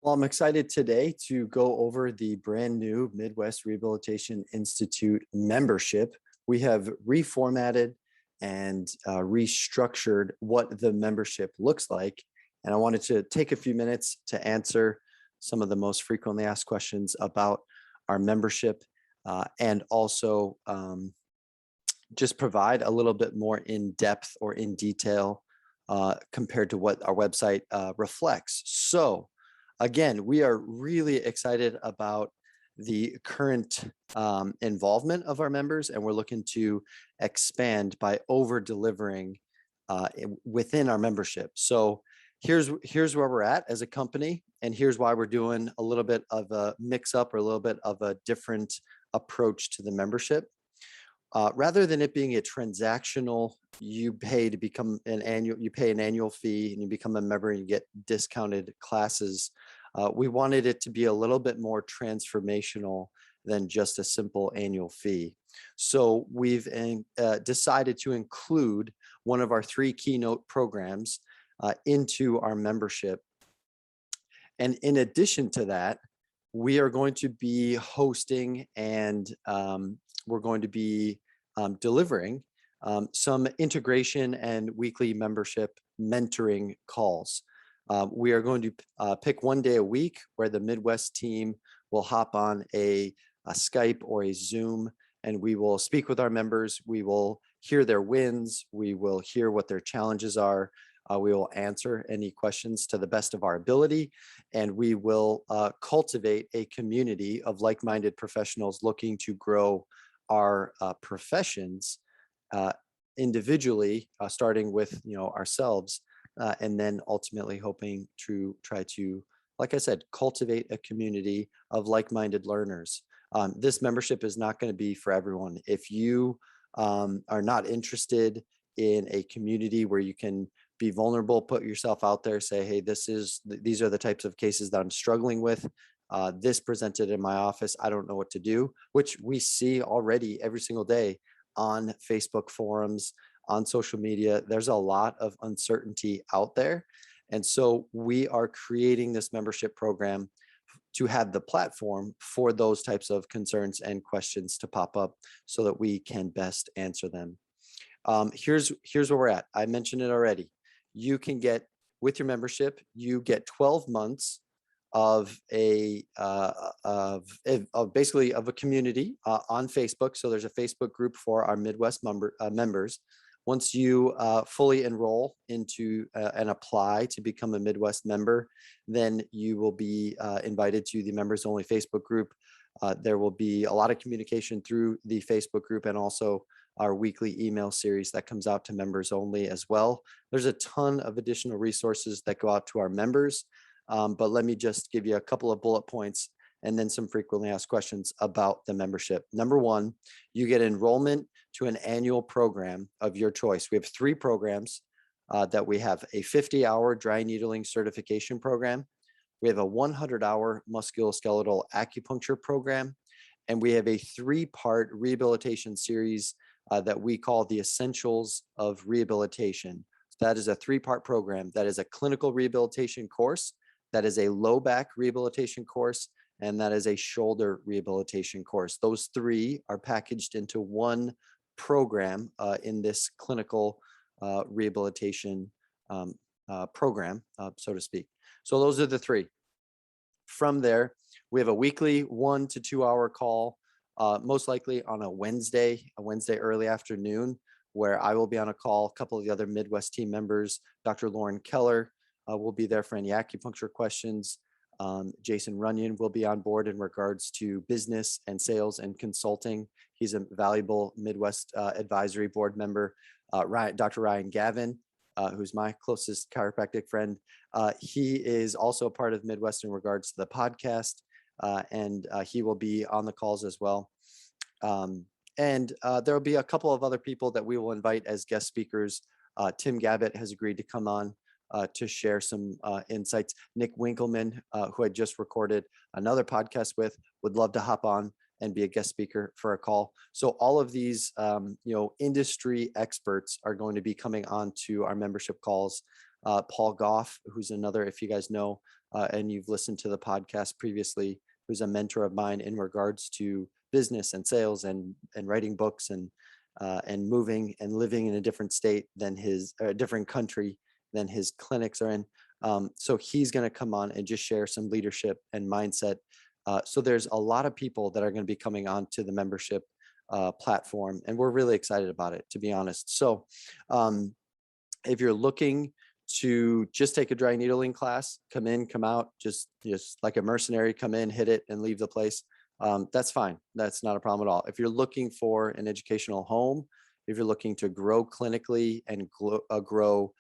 Well, I'm excited today to go over the brand new Midwest Rehabilitation Institute membership. We have reformatted and restructured what the membership looks like. And I wanted to take a few minutes to answer some of the most frequently asked questions about our membership and also just provide a little bit more in depth or in detail compared to what our website reflects. So, again, we are really excited about the current involvement of our members, and we're looking to expand by over delivering within our membership. So here's where we're at as a company, and here's why we're doing a little bit of a mix up or a little bit of a different approach to the membership. Rather than it being a transactional, you pay to become you pay an annual fee and you become a member and you get discounted classes. We wanted it to be a little bit more transformational than just a simple annual fee. So we've decided to include one of our 3 keynote programs into our membership. And in addition to that, we are going to be hosting and we're going to be delivering some integration and weekly membership mentoring calls. We are going to pick one day a week where the Midwest team will hop on a Skype or a Zoom, and we will speak with our members. We will hear their wins. We will hear what their challenges are. We will answer any questions to the best of our ability, and we will cultivate a community of like-minded professionals looking to grow our professions individually, starting with ourselves, and then ultimately hoping to try to, like I said, cultivate a community of like-minded learners. This membership is not going to be for everyone. If you are not interested in a community where you can be vulnerable, put yourself out there, say, hey, these are the types of cases that I'm struggling with. This presented in my office, I don't know what to do, which we see already every single day on Facebook forums, on social media. There's a lot of uncertainty out there. And so we are creating this membership program to have the platform for those types of concerns and questions to pop up so that we can best answer them. Here's where we're at. I mentioned it already. You can get, with your membership, you get 12 months of basically of a community on Facebook. So there's a Facebook group for our Midwest members. Once you fully enroll into and apply to become a Midwest member, then you will be invited to the members only Facebook group. There will be a lot of communication through the Facebook group and also our weekly email series that comes out to members only as well. There's a ton of additional resources that go out to our members. But let me just give you a couple of bullet points and then some frequently asked questions about the membership. Number 1, you get enrollment to an annual program of your choice. We have 3 programs that we have: a 50-hour dry needling certification program. We have a 100-hour musculoskeletal acupuncture program. And we have a 3-part rehabilitation series that we call the Essentials of Rehabilitation. That is a 3-part program. That is a clinical rehabilitation course. That is a low back rehabilitation course, and that is a shoulder rehabilitation course. Those 3 are packaged into one program in this clinical rehabilitation program, so to speak. So those are the 3. From there, we have a weekly 1 to 2 hour call, most likely on a Wednesday early afternoon, where I will be on a call. A couple of the other Midwest team members, Dr. Lauren Keller, will be there for any acupuncture questions. Jason Runyon will be on board in regards to business and sales and consulting. He's a valuable Midwest advisory board member. Dr. Ryan Gavin, who's my closest chiropractic friend. He is also a part of Midwest in regards to the podcast, and he will be on the calls as well. And there will be a couple of other people that we will invite as guest speakers. Tim Gabbett has agreed to come on to share some insights. Nick Winkleman, who I just recorded another podcast with, would love to hop on and be a guest speaker for a call. So all of these, industry experts are going to be coming on to our membership calls. Paul Goff, who's another, if you guys know and you've listened to the podcast previously, who's a mentor of mine in regards to business and sales and writing books and moving and living in a different state than a different country than his clinics are in. So he's going to come on and just share some leadership and mindset. So there's a lot of people that are going to be coming on to the membership platform, and we're really excited about it, to be honest. So if you're looking to just take a dry needling class, come in, come out, just like a mercenary, come in, hit it, and leave the place, that's fine. That's not a problem at all. If you're looking for an educational home, if you're looking to grow clinically and grow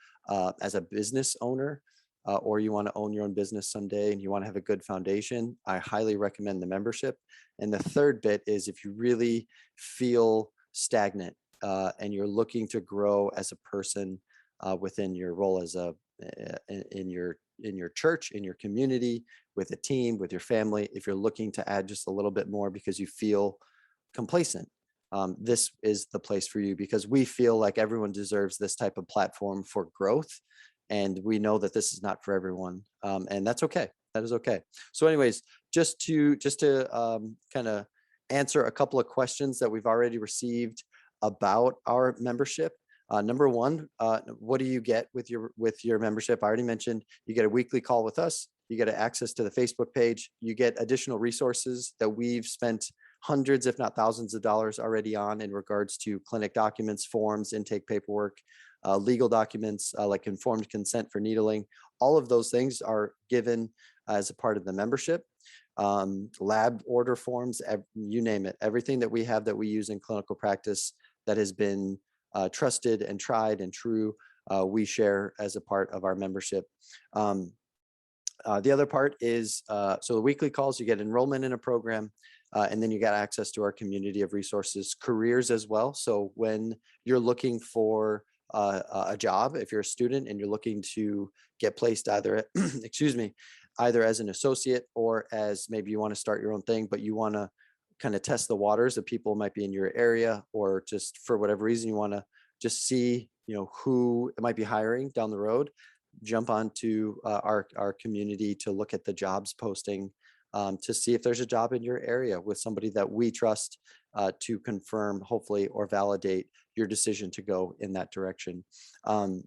as a business owner, or you want to own your own business someday and you want to have a good foundation, I highly recommend the membership. And the third bit is if you really feel stagnant and you're looking to grow as a person within your role as in your church, in your community, with a team, with your family, if you're looking to add just a little bit more because you feel complacent, this is the place for you, because we feel like everyone deserves this type of platform for growth. And we know that this is not for everyone. And that's okay. That is okay. So anyways, just to kind of answer a couple of questions that we've already received about our membership. Number one, what do you get with your membership? I already mentioned you get a weekly call with us. You get access to the Facebook page. You get additional resources that we've spent hundreds, if not thousands of dollars already on in regards to clinic documents, forms, intake paperwork, legal documents like informed consent for needling. All of those things are given as a part of the membership. Lab order forms, you name it, everything that we have that we use in clinical practice that has been trusted and tried and true, we share as a part of our membership. The other part is, so the weekly calls, you get enrollment in a program, and then you get access to our community of resources, careers as well. So when you're looking for a job, if you're a student and you're looking to get placed either, excuse me, either as an associate or as maybe you want to start your own thing, but you want to kind of test the waters of people might be in your area, or just for whatever reason you want to just see, who might be hiring down the road, jump onto our community to look at the jobs posting, to see if there's a job in your area with somebody that we trust to confirm, hopefully, or validate your decision to go in that direction.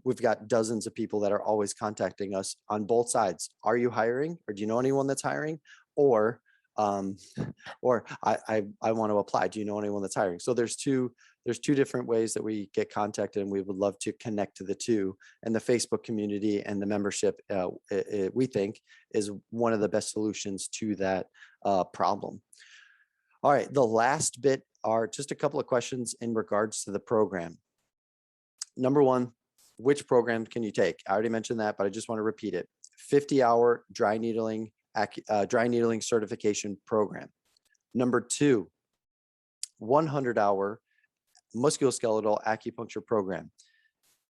We've got dozens of people that are always contacting us on both sides. Are you hiring, or do you know anyone that's hiring? Or I want to apply. Do you know anyone that's hiring? So there's two different ways that we get contacted, and we would love to connect to the two. And the Facebook community and the membership, we think, is one of the best solutions to that problem. All right, the last bit are just a couple of questions in regards to the program. Number one, which program can you take? I already mentioned that, but I just want to repeat it. 50-hour dry needling certification program. Number two, 100-hour musculoskeletal acupuncture program.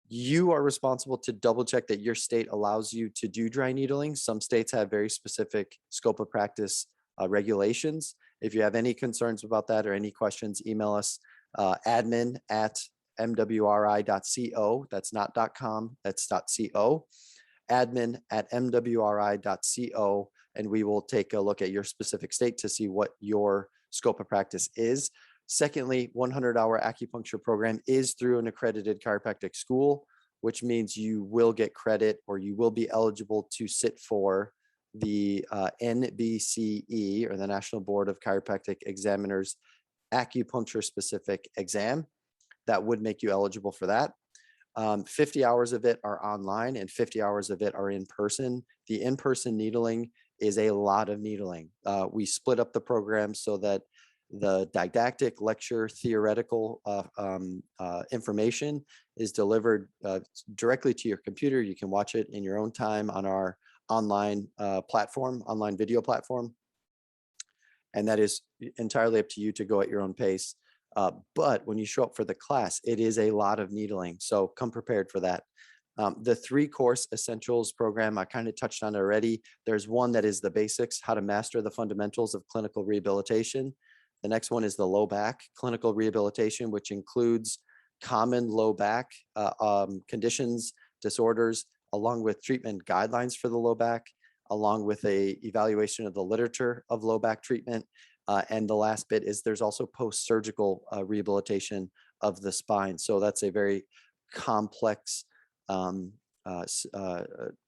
You are responsible to double check that your state allows you to do dry needling. Some states have very specific scope of practice regulations. If you have any concerns about that or any questions, email us admin@mwri.co. That's not .com, that's .co. admin@mwri.co, and we will take a look at your specific state to see what your scope of practice is. Secondly, 100-hour acupuncture program is through an accredited chiropractic school, which means you will get credit, or you will be eligible to sit for the NBCE, or the National Board of Chiropractic Examiners, acupuncture specific exam. That would make you eligible for that. 50 hours of it are online and 50 hours of it are in person. The in-person needling is a lot of needling. We split up the program so that the didactic, lecture, theoretical information is delivered directly to your computer. You can watch it in your own time on our online online video platform. And that is entirely up to you to go at your own pace. But when you show up for the class, it is a lot of needling. So come prepared for that. The 3-course essentials program, I kind of touched on it already. There's one that is the basics, how to master the fundamentals of clinical rehabilitation. The next one is the low back clinical rehabilitation, which includes common low back conditions, disorders, along with treatment guidelines for the low back. along with a evaluation of the literature of low back treatment. And the last bit is there's also post-surgical rehabilitation of the spine. So that's a very complex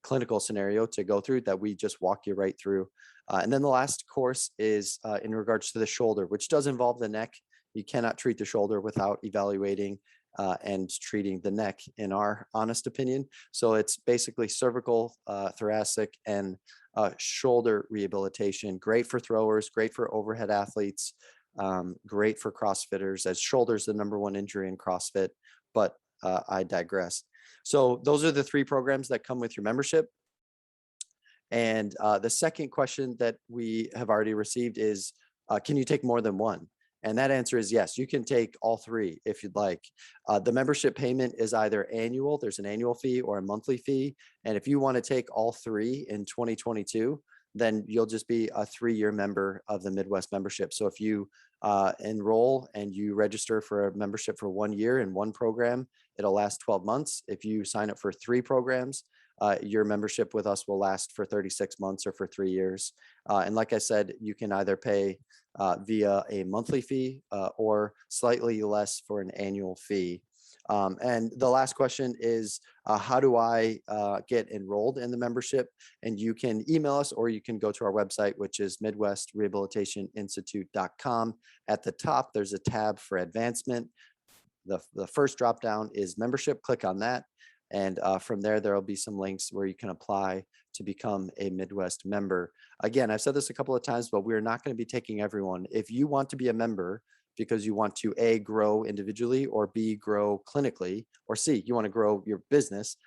clinical scenario to go through that we just walk you right through. And then the last course is in regards to the shoulder, which does involve the neck. You cannot treat the shoulder without evaluating and treating the neck, in our honest opinion. So it's basically cervical, thoracic, and shoulder rehabilitation. Great for throwers, great for overhead athletes, great for CrossFitters, as shoulder is the #1 injury in CrossFit, but I digress. So those are the 3 programs that come with your membership. And the second question that we have already received is, can you take more than one? And that answer is yes, you can take all 3 if you'd like. The membership payment is either annual, there's an annual fee, or a monthly fee. And if you want to take all 3 in 2022, then you'll just be a 3-year member of the Midwest membership. So if you enroll and you register for a membership for 1 year in one program, it'll last 12 months. If you sign up for 3 programs, your membership with us will last for 36 months or for 3 years. And like I said, you can either pay via a monthly fee or slightly less for an annual fee. And the last question is, how do I get enrolled in the membership? And you can email us, or you can go to our website, which is MidwestRehabilitationInstitute.com. At the top, there's a tab for advancement. The first drop down is membership. Click on that. And from there, there'll be some links where you can apply to become a Midwest member. Again, I've said this a couple of times, but we're not going to be taking everyone. If you want to be a member because you want to A, grow individually, or B, grow clinically, or C, you want to grow your business,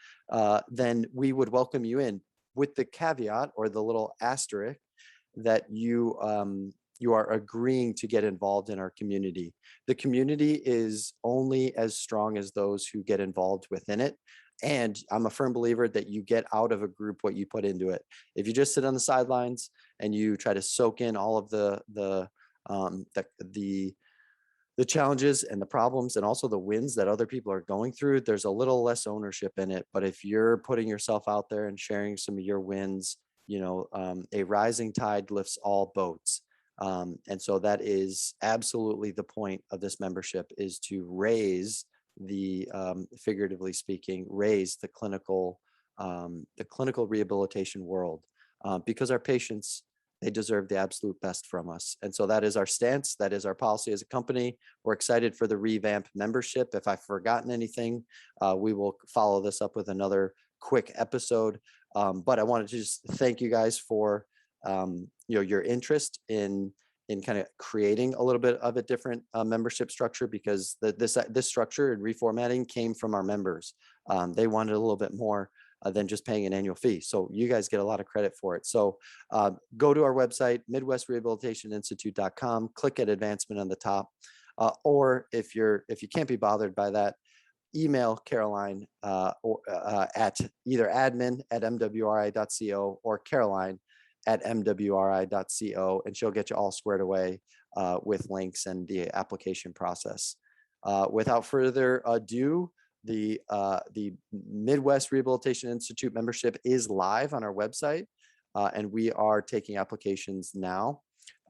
then we would welcome you in, with the caveat or the little asterisk that you are agreeing to get involved in our community. The community is only as strong as those who get involved within it. And I'm a firm believer that you get out of a group what you put into it. If you just sit on the sidelines and you try to soak in all of the challenges and the problems and also the wins that other people are going through, there's a little less ownership in it. But if you're putting yourself out there and sharing some of your wins, a rising tide lifts all boats. And so that is absolutely the point of this membership, is to raise figuratively speaking, raise the clinical rehabilitation world, because our patients, they deserve the absolute best from us. And so that is our stance. That is our policy as a company. We're excited for the revamped membership. If I've forgotten anything, we will follow this up with another quick episode. But I wanted to just thank you guys for your interest in kind of creating a little bit of a different membership structure, because this structure and reformatting came from our members. They wanted a little bit more than just paying an annual fee. So you guys get a lot of credit for it. So go to our website, MidwestRehabilitationInstitute.com, click at advancement on the top. Or if you can't be bothered by that, email Caroline at either admin@mwri.co or Caroline@mwri.co, and she'll get you all squared away with links and the application process. Without further ado, the Midwest Rehabilitation Institute membership is live on our website, and we are taking applications now.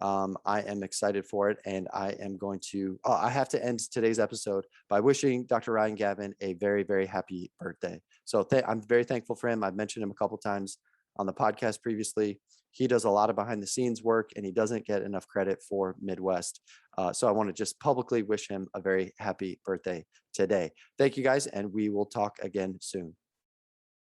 I am excited for it, and I am going to, I have to end today's episode by wishing Dr. Ryan Gavin a very, very happy birthday. So I'm very thankful for him. I've mentioned him a couple times on the podcast previously. He does a lot of behind the scenes work, and he doesn't get enough credit for Midwest. So I want to just publicly wish him a very happy birthday today. Thank you guys, and we will talk again soon.